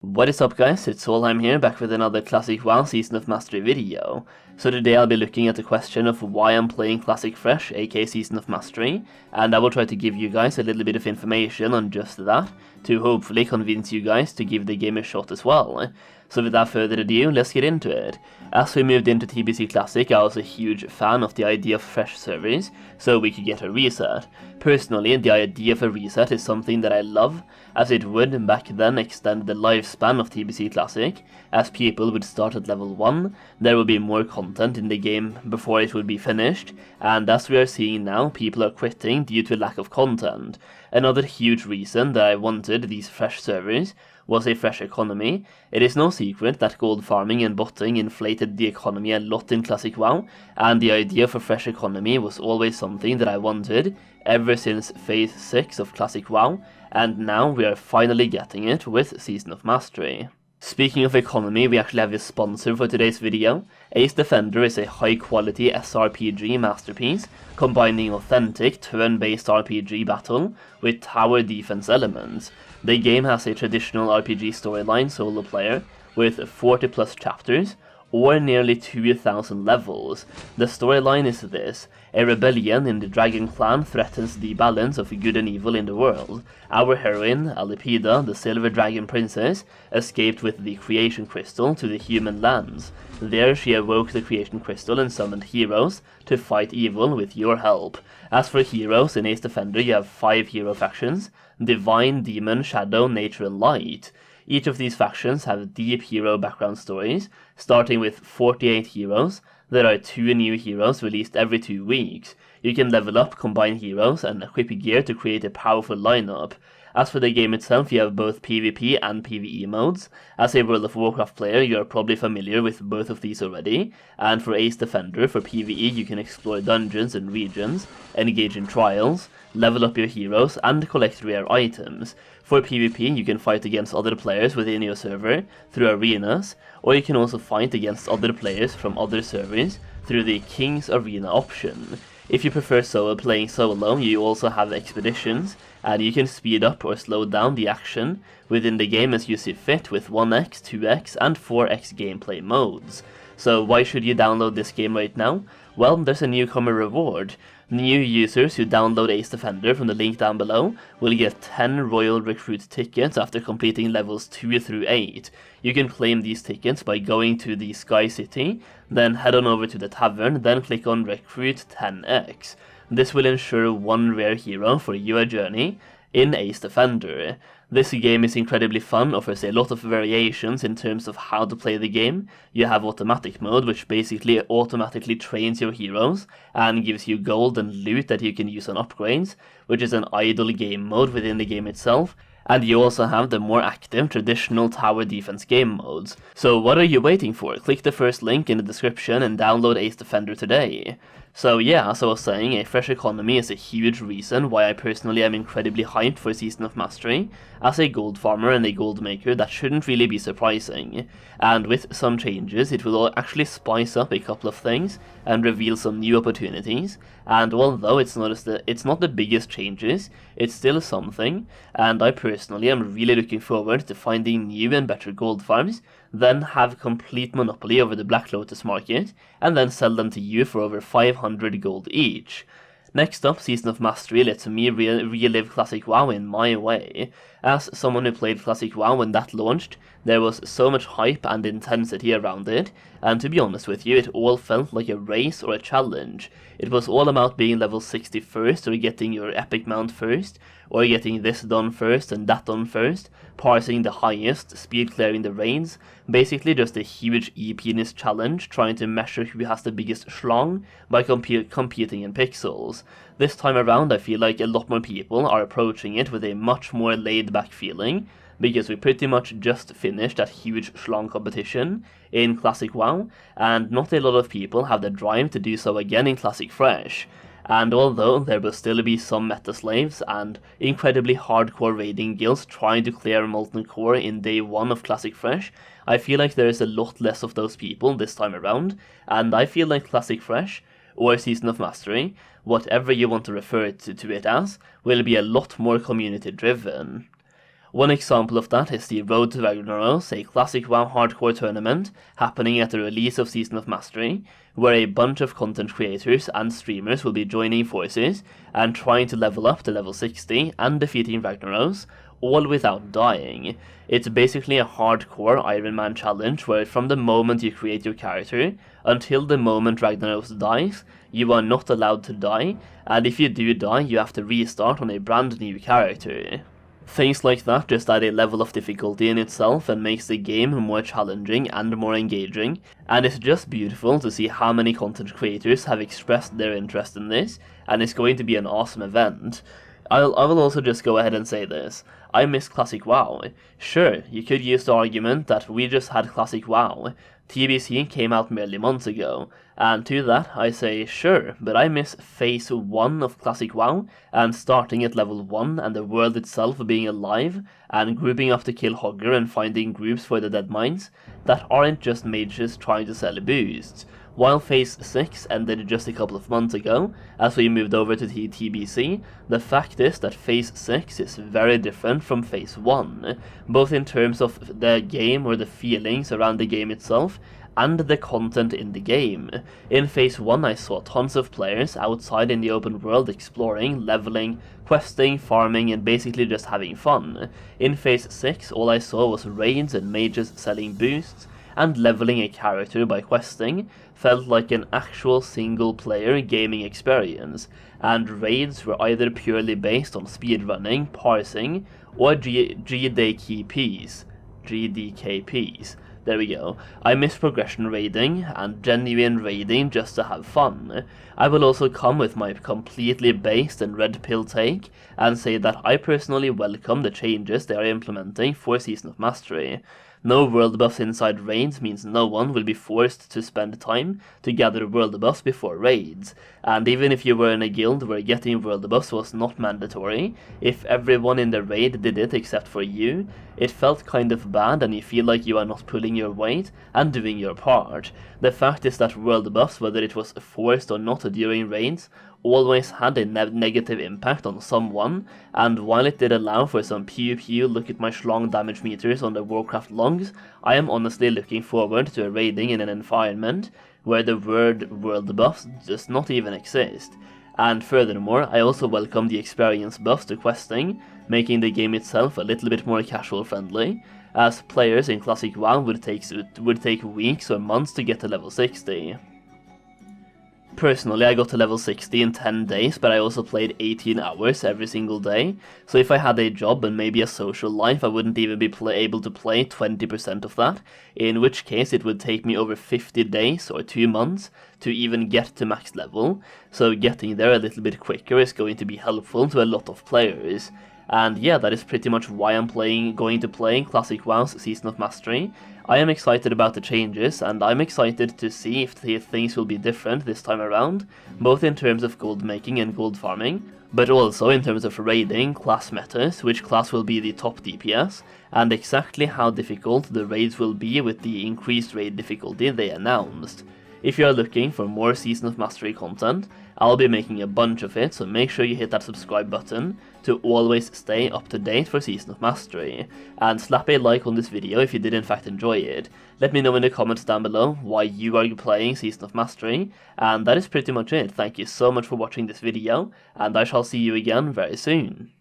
What is up guys, it's Solheim here, back with another Classic WoW Season of Mastery video. So today I'll be looking at the question of why I'm playing Classic Fresh, aka Season of Mastery, and I will try to give you guys a little bit of information on just that, to hopefully convince you guys to give the game a shot as well. So without further ado, let's get into it. As we moved into TBC Classic, I was a huge fan of the idea of fresh servers, so we could get a reset. Personally, the idea of a reset is something that I love, as it would, back then, extend the lifespan of TBC Classic. As people would start at level 1, there would be more content in the game before it would be finished, and as we are seeing now, people are quitting due to lack of content. Another huge reason that I wanted these fresh servers was a fresh economy. It is no secret that gold farming and botting inflated the economy a lot in Classic WoW, and the idea of a fresh economy was always something that I wanted ever since Phase 6 of Classic WoW, and now we are finally getting it with Season of Mastery. Speaking of economy, we actually have a sponsor for today's video. Ace Defender is a high-quality SRPG masterpiece, combining authentic turn-based RPG battle with tower defense elements. The game has a traditional RPG storyline solo player with 40 plus chapters, or nearly 2,000 levels. The storyline is this: a rebellion in the Dragon Clan threatens the balance of good and evil in the world. Our heroine, Alipida, the Silver Dragon Princess, escaped with the Creation Crystal to the human lands. There she awoke the Creation Crystal and summoned heroes to fight evil with your help. As for heroes, in Ace Defender you have 5 hero factions: Divine, Demon, Shadow, Nature and Light. Each of these factions have deep hero background stories. Starting with 48 heroes, there are 2 new heroes released every 2 weeks. You can level up, combine heroes, and equip gear to create a powerful lineup. As for the game itself, you have both PvP and PvE modes. As a World of Warcraft player, you are probably familiar with both of these already, and for Ace Defender, for PvE you can explore dungeons and regions, engage in trials, level up your heroes, and collect rare items. For PvP, you can fight against other players within your server through arenas, or you can also fight against other players from other servers through the King's Arena option. If you prefer playing solo, you also have expeditions, and you can speed up or slow down the action within the game as you see fit with 1x, 2x, and 4x gameplay modes. So why should you download this game right now? Well, there's a newcomer reward. New users who download Ace Defender from the link down below will get 10 Royal Recruit tickets after completing levels 2 through 8. You can claim these tickets by going to the Sky City, then head on over to the tavern, then click on Recruit 10x. This will ensure 1 rare hero for your journey in Ace Defender. This game is incredibly fun, offers a lot of variations in terms of how to play the game. You have automatic mode, which basically automatically trains your heroes and gives you gold and loot that you can use on upgrades, which is an idle game mode within the game itself. And you also have the more active traditional tower defense game modes. So what are you waiting for? Click the first link in the description and download Ace Defender today. So yeah, as I was saying, a fresh economy is a huge reason why I personally am incredibly hyped for Season of Mastery. As a gold farmer and a gold maker, that shouldn't really be surprising. And with some changes, it will actually spice up a couple of things and reveal some new opportunities. And although it's not the biggest changes, it's still something, and I personally am really looking forward to finding new and better gold farms, then have complete monopoly over the Black Lotus market, and then sell them to you for over 500 gold each. Next up, Season of Mastery lets me relive Classic WoW in my way. As someone who played Classic WoW when that launched, there was so much hype and intensity around it, and to be honest with you, it all felt like a race or a challenge. It was all about being level 60 first, or getting your epic mount first, or getting this done first and that done first, parsing the highest, speed clearing the raids, basically just a huge e-penis challenge trying to measure who has the biggest schlong by competing in pixels. This time around I feel like a lot more people are approaching it with a much more laid back feeling, because we pretty much just finished that huge schlong competition in Classic WoW, and not a lot of people have the drive to do so again in Classic Fresh. And although there will still be some meta slaves and incredibly hardcore raiding guilds trying to clear Molten Core in day 1 of Classic Fresh, I feel like there is a lot less of those people this time around, and I feel like Classic Fresh, or Season of Mastery, whatever you want to refer to it as, will be a lot more community driven. One example of that is the Road to Ragnaros, a classic WoW hardcore tournament happening at the release of Season of Mastery, where a bunch of content creators and streamers will be joining forces and trying to level up to level 60 and defeating Ragnaros, all without dying. It's basically a hardcore Iron Man challenge where from the moment you create your character until the moment Ragnaros dies, you are not allowed to die, and if you do die, you have to restart on a brand new character. Things like that just add a level of difficulty in itself and makes the game more challenging and more engaging, and it's just beautiful to see how many content creators have expressed their interest in this, and it's going to be an awesome event. I will also just go ahead and say this. I miss Classic WoW. Sure, you could use the argument that we just had Classic WoW. TBC came out merely months ago, and to that I say sure, but I miss Phase 1 of Classic WoW, and starting at level 1 and the world itself being alive, and grouping up to kill Hogger and finding groups for the dead mines that aren't just mages trying to sell boosts. While Phase 6 ended just a couple of months ago, as we moved over to the TBC, the fact is that Phase 6 is very different from Phase 1, both in terms of the game or the feelings around the game itself, and the content in the game. In Phase 1 I saw tons of players outside in the open world exploring, leveling, questing, farming, and basically just having fun. In Phase 6 all I saw was raids and mages selling boosts, and leveling a character by questing felt like an actual single-player gaming experience, and raids were either purely based on speedrunning, parsing, or GDKPs. There we go. I miss progression raiding, and genuine raiding just to have fun. I will also come with my completely based and red pill take, and say that I personally welcome the changes they are implementing for Season of Mastery. No world buffs inside raids means no one will be forced to spend time to gather world buffs before raids, and even if you were in a guild where getting world buffs was not mandatory, if everyone in the raid did it except for you, it felt kind of bad and you feel like you are not pulling your weight and doing your part. The fact is that world buffs, whether it was forced or not during raids, always had a negative impact on someone, and while it did allow for some pew look at my schlong damage meters on the Warcraft logs, I am honestly looking forward to a raiding in an environment where the word world buffs does not even exist. And furthermore, I also welcome the experience buffs to questing, making the game itself a little bit more casual friendly, as players in Classic WoW would take weeks or months to get to level 60. Personally, I got to level 60 in 10 days, but I also played 18 hours every single day, so if I had a job and maybe a social life, I wouldn't even be able to play 20% of that, in which case it would take me over 50 days or 2 months to even get to max level, so getting there a little bit quicker is going to be helpful to a lot of players. And yeah, that is pretty much why I'm going to play Classic WoW's Season of Mastery. I am excited about the changes, and I'm excited to see if things will be different this time around, both in terms of gold making and gold farming, but also in terms of raiding, class metas, which class will be the top DPS, and exactly how difficult the raids will be with the increased raid difficulty they announced. If you are looking for more Season of Mastery content, I'll be making a bunch of it, so make sure you hit that subscribe button to always stay up to date for Season of Mastery, and slap a like on this video if you did in fact enjoy it. Let me know in the comments down below why you are playing Season of Mastery, and that is pretty much it. Thank you so much for watching this video, and I shall see you again very soon.